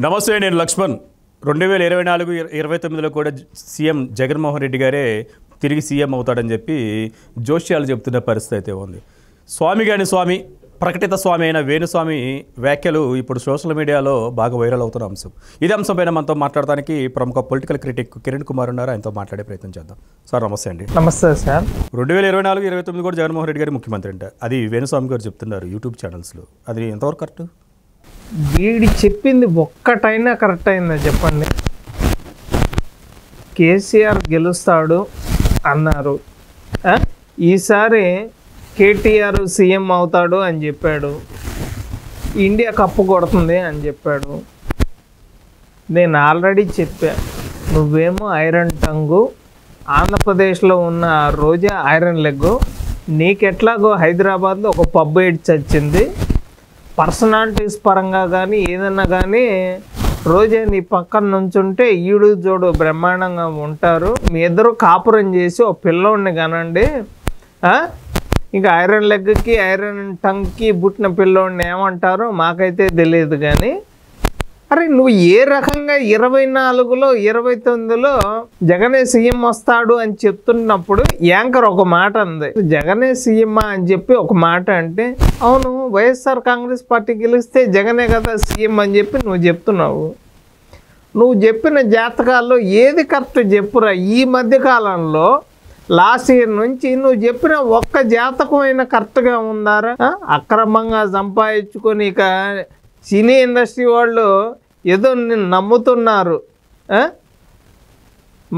నమస్తే, నేను లక్ష్మణ్. 2024-29లో కూడా సీఎం జగన్మోహన్ రెడ్డి గారే తిరిగి సీఎం అవుతాడని చెప్పి జోష్యాలు చెబుతున్న పరిస్థితి అయితే ఉంది. స్వామి గాని స్వామి, ప్రకటిత స్వామి అయిన వేణుస్వామి వ్యాఖ్యలు ఇప్పుడు సోషల్ మీడియాలో బాగా వైరల్ అవుతున్న అంశం. ఇదే అంశంపైన మనతో మాట్లాడడానికి ప్రముఖ పొలిటికల్ క్రిటిక్ కిరణ్ కుమార్ ఉన్నారు. ఆయనతో మాట్లాడే ప్రయత్నం చేద్దాం. సార్ నమస్తే అండి. నమస్తే సార్. 2024-29 కూడా జగన్మోహన్ రెడ్డి గారి ముఖ్యమంత్రి అంట. అది వేణుస్వామి గారు చెప్తున్నారు యూట్యూబ్ ఛానల్స్లో. అది ఎంతవరకు కరెక్ట్? వీడి చెప్పింది ఒక్కటైనా కరెక్ట్ అయిందా చెప్పండి? కేసీఆర్ గెలుస్తాడు అన్నారు, ఈసారి కేటీఆర్ సీఎం అవుతాడు అని చెప్పాడు, ఇండియా కప్పు కొడుతుంది అని చెప్పాడు. నేను ఆల్రెడీ చెప్పా, నువ్వేమో ఐరన్ టంగు, ఆంధ్రప్రదేశ్లో ఉన్న రోజా ఐరన్ లెగ్గు, నీకెట్లాగో హైదరాబాద్లో ఒక పబ్బు ఏడ్చి చచ్చింది. పర్సనాలిటీస్ పరంగా కానీ ఏదన్నా కానీ రోజే నీ పక్కన నుంచుంటే ఈడు జోడు బ్రహ్మాండంగా ఉంటారు. మీ ఇద్దరు కాపురం చేసి ఒక పిల్లోడిని కనండి. ఇంకా ఐరన్ లెగ్కి ఐరన్ టంగ్కి పుట్టిన పిల్లోడిని ఏమంటారో మాకైతే తెలియదు. కానీ అరే నువ్వు ఏ రకంగా 24లో 29లో జగనే సీఎం వస్తాడు అని చెప్తున్నప్పుడు యాంకర్ ఒక మాట అంది, జగనే సీఎం అని చెప్పి ఒక మాట అంటే, అవును వైఎస్ఆర్ కాంగ్రెస్ పార్టీ గెలిస్తే జగనే కదా సీఎం అని చెప్పి నువ్వు చెప్తున్నావు. నువ్వు చెప్పిన జాతకాల్లో ఏది కరెక్ట్ చెప్పురా? ఈ మధ్యకాలంలో లాస్ట్ ఇయర్ నుంచి నువ్వు చెప్పిన ఒక్క జాతకమైన కరెక్ట్గా ఉందారా? అక్రమంగా సంపాదించుకొని ఇక సినీ ఇండస్ట్రీ వాళ్ళు ఏదో నిన్ను నమ్ముతున్నారు.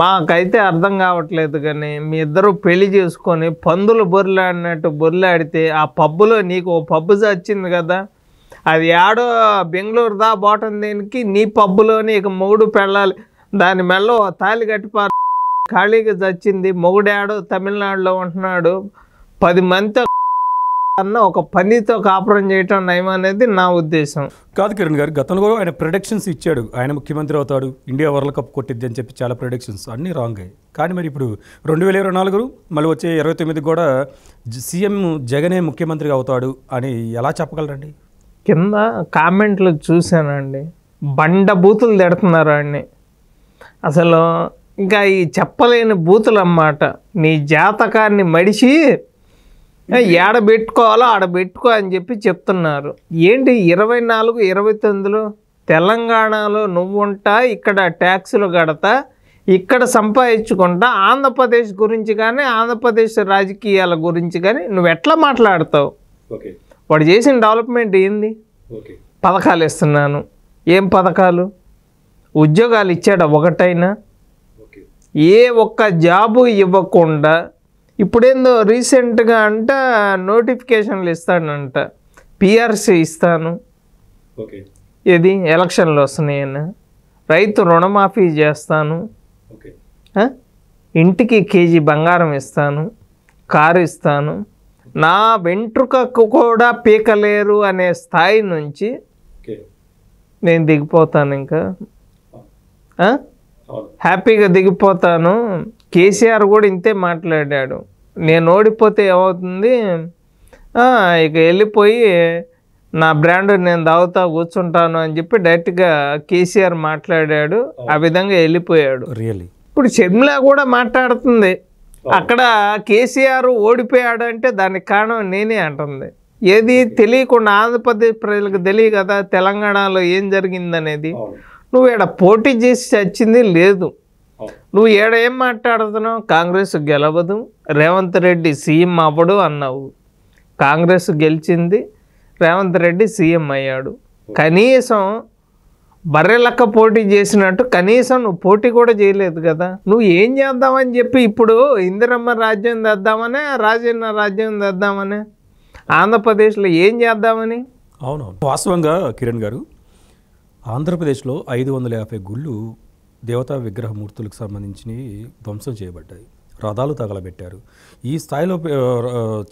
మాకైతే అర్థం కావట్లేదు. కానీ మీ ఇద్దరు పెళ్లి చేసుకొని పందులు బొర్లాడినట్టు బొర్లాడితే ఆ పబ్బులో నీకు ఓ పబ్బు వచ్చింది కదా, అది ఆడో బెంగళూరు దా బాటం దేనికి నీ పబ్బులోని ఇక మొగుడు పెళ్ళాలి, దాని మెల్ల తాళి కట్టిపారు ఖాళీగా చచ్చింది. మొగుడాడో తమిళనాడులో ఉంటున్నాడు, 10 మందితో అన్న ఒక పనితో కాపురం చేయటం నయం అనేది నా ఉద్దేశం. కాదు కిరణ్ గారు, గతంలో కూడా ఆయన ప్రొడిక్షన్స్ ఇచ్చాడు, ఆయన ముఖ్యమంత్రి అవుతాడు, ఇండియా వరల్డ్ కప్ కొట్టిద్ది అని చెప్పి చాలా ప్రొడిక్షన్స్ అన్నీ రాంగ్ అయ్యాయి. కానీ మరి ఇప్పుడు 2024 మళ్ళీ వచ్చే 29 కూడా సీఎం జగనే ముఖ్యమంత్రిగా అవుతాడు అని ఎలా చెప్పగలరండి? కింద కామెంట్లు చూశానండి, బండ బూతులు తిడుతున్నారు అండి. అసలు ఇంకా ఈ చెప్పలేని బూతులు అన్నమాట. నీ జాతకాన్ని మడిచి ఏడబెట్టుకోవాలో ఆడబెట్టుకో అని చెప్పి చెప్తున్నారు. ఏంటి 24-29లో తెలంగాణలో నువ్వుంటా, ఇక్కడ ట్యాక్సులు కడతా, ఇక్కడ సంపాదించుకుంటా, ఆంధ్రప్రదేశ్ గురించి కానీ ఆంధ్రప్రదేశ్ రాజకీయాల గురించి కానీ నువ్వు ఎట్లా మాట్లాడతావు? వాడు చేసిన డెవలప్మెంట్ ఏంది? పథకాలు ఇస్తున్నాను, ఏం పథకాలు? ఉద్యోగాలు ఇచ్చాడా ఒకటైనా? ఏ ఒక్క జాబు ఇవ్వకుండా ఇప్పుడేందో రీసెంట్గా అంట నోటిఫికేషన్లు ఇస్తాడంట, పిఆర్సీ ఇస్తాను, ఇది ఎలక్షన్లు వస్తున్నాయన్న, రైతు రుణమాఫీ చేస్తాను, ఇంటికి కేజీ బంగారం ఇస్తాను, కారు ఇస్తాను, నా వెంట్రుకకు కూడా పీకలేరు అనే స్థాయి నుంచి నేను దిగిపోతాను. ఇంకా హ్యాపీగా దిగిపోతాను. కేసీఆర్ కూడా ఇంతే మాట్లాడాడు, నేను ఓడిపోతే ఏమవుతుంది, ఇక వెళ్ళిపోయి నా బ్రాండ్ నేను దాగుతా కూర్చుంటాను అని చెప్పి డైరెక్ట్గా కేసీఆర్ మాట్లాడాడు. ఆ విధంగా వెళ్ళిపోయాడు. రియల్లీ ఇప్పుడు షర్మిల కూడా మాట్లాడుతుంది, అక్కడ కేసీఆర్ ఓడిపోయాడు అంటే దానికి కారణం నేనే అంటుంది. ఏది తెలియకుండా ఆంధ్రప్రదేశ్ ప్రజలకు తెలియ కదా తెలంగాణలో ఏం జరిగిందనేది. నువ్వు ఈడ పోటీ చేసి చచ్చింది లేదు. నువ్వు ఈడ ఏం మాట్లాడుతున్నావు? కాంగ్రెస్ గెలవదు, రేవంత్ రెడ్డి సీఎం అవ్వడు అన్నావు. కాంగ్రెస్ గెలిచింది, రేవంత్ రెడ్డి సీఎం అయ్యాడు. కనీసం బర్రెలక్క పోటీ చేసినట్టు కనీసం నువ్వు పోటీ కూడా చేయలేదు కదా. నువ్వు ఏం చేద్దామని చెప్పి ఇప్పుడు ఇందిరమ్మ రాజ్యం తెద్దామనే, రాజన్న రాజ్యం తెద్దామనే, ఆంధ్రప్రదేశ్లో ఏం చేద్దామని? అవునవును, వాస్తవంగా కిరణ్ గారు, ఆంధ్రప్రదేశ్లో 550 గుళ్ళు దేవతా విగ్రహమూర్తులకు సంబంధించినవి ధ్వంసం చేయబడ్డాయి, రథాలు తగలబెట్టారు. ఈ స్థాయిలో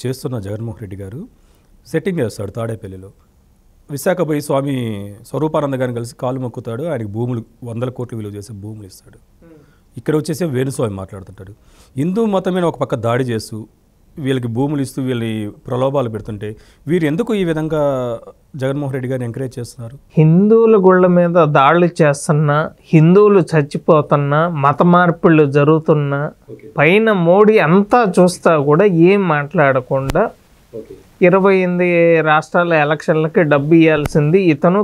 చేస్తున్న జగన్మోహన్ రెడ్డి గారు సెట్టింగ్ చేస్తాడు తాడేపల్లిలో. విశాఖ పోయి స్వామి స్వరూపానంద గారిని కలిసి కాలు మొక్కుతాడు, ఆయనకి భూములు 100 కోట్లు విలువ చేసే భూములు ఇస్తాడు. ఇక్కడ వచ్చేసి వేణుస్వామి మాట్లాడుతుంటాడు. హిందూ మతం మీద ఒక పక్క దాడి చేస్తూ వీళ్ళకి భూములు ఇస్తూ వీళ్ళని ప్రలోభాలు పెడుతుంటే వీరు ఎందుకు ఈ విధంగా జగన్మోహన్ రెడ్డి గారిని ఎంకరేజ్ చేస్తున్నారు? హిందువుల గుళ్ళ మీద దాడులు చేస్తున్నా, హిందువులు చచ్చిపోతున్నా, మత మార్పిళ్ళు జరుగుతున్నా, పైన మోడీ అంతా చూస్తా కూడా ఏం మాట్లాడకుండా 28 రాష్ట్రాల ఎలక్షన్లకి డబ్బు ఇవ్వాల్సింది ఇతను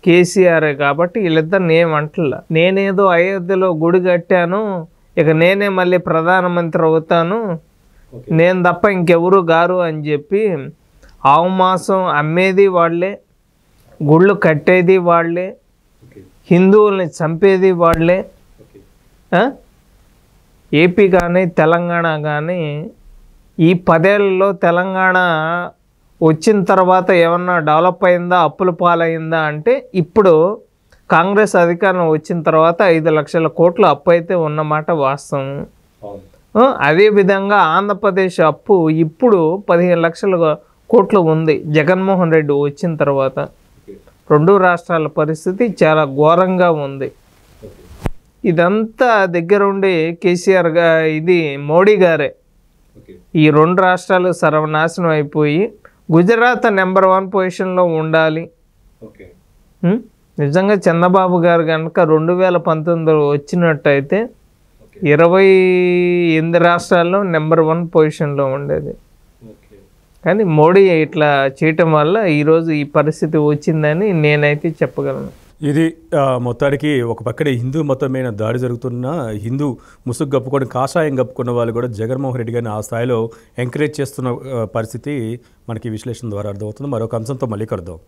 కేసీఆర్ కాబట్టి వీళ్ళిద్దరిని ఏమంటలా. నేనేదో అయోధ్యలో గుడి కట్టాను, ఇక నేనే మళ్ళీ ప్రధానమంత్రి అవుతాను, నేను తప్ప ఇంకెవరు గారు అని చెప్పి ఆవు మాసం అమ్మేది వాళ్ళే, గుళ్ళు కట్టేది వాళ్ళే, హిందువుల్ని చంపేది వాళ్ళే. ఏపీ కానీ తెలంగాణ కానీ ఈ 10 ఏళ్లలో తెలంగాణ వచ్చిన తర్వాత ఏమన్నా డెవలప్ అయిందా, అప్పుల పాలైందా అంటే ఇప్పుడు కాంగ్రెస్ అధికారం వచ్చిన తర్వాత 5 లక్షల కోట్ల అప్పు అయితే ఉన్నమాట వాస్తవం. అదేవిధంగా ఆంధ్రప్రదేశ్ అప్పు ఇప్పుడు 15 లక్షల కోట్లు ఉంది జగన్మోహన్ రెడ్డి వచ్చిన తర్వాత. 2 రాష్ట్రాల పరిస్థితి చాలా ఘోరంగా ఉంది. ఇదంతా దగ్గరుండి కేసీఆర్ ఇది మోడీ గారే ఈ 2 రాష్ట్రాలు సర్వనాశనం అయిపోయి గుజరాత్ నెంబర్ 1 పొజిషన్లో ఉండాలి. నిజంగా చంద్రబాబు గారు కనుక 2019 వచ్చినట్టయితే 28 రాష్ట్రాల్లో నెంబర్ 1 పొజిషన్లో ఉండేది. కానీ మోడీ ఇట్లా చేయటం వల్ల ఈరోజు ఈ పరిస్థితి వచ్చిందని నేనైతే చెప్పగలను. ఇది మొత్తానికి ఒక పక్కనే హిందూ మతం మీద దాడి జరుగుతున్న, హిందూ ముసుగు కప్పుకొని కాషాయం కప్పుకున్న వాళ్ళు కూడా జగన్మోహన్ రెడ్డి గారిని ఆ స్థాయిలో ఎంకరేజ్ చేస్తున్న పరిస్థితి మనకి విశ్లేషణ ద్వారా అర్థమవుతుంది. మరొక అంశంతో మళ్ళీ కలుద్దాం.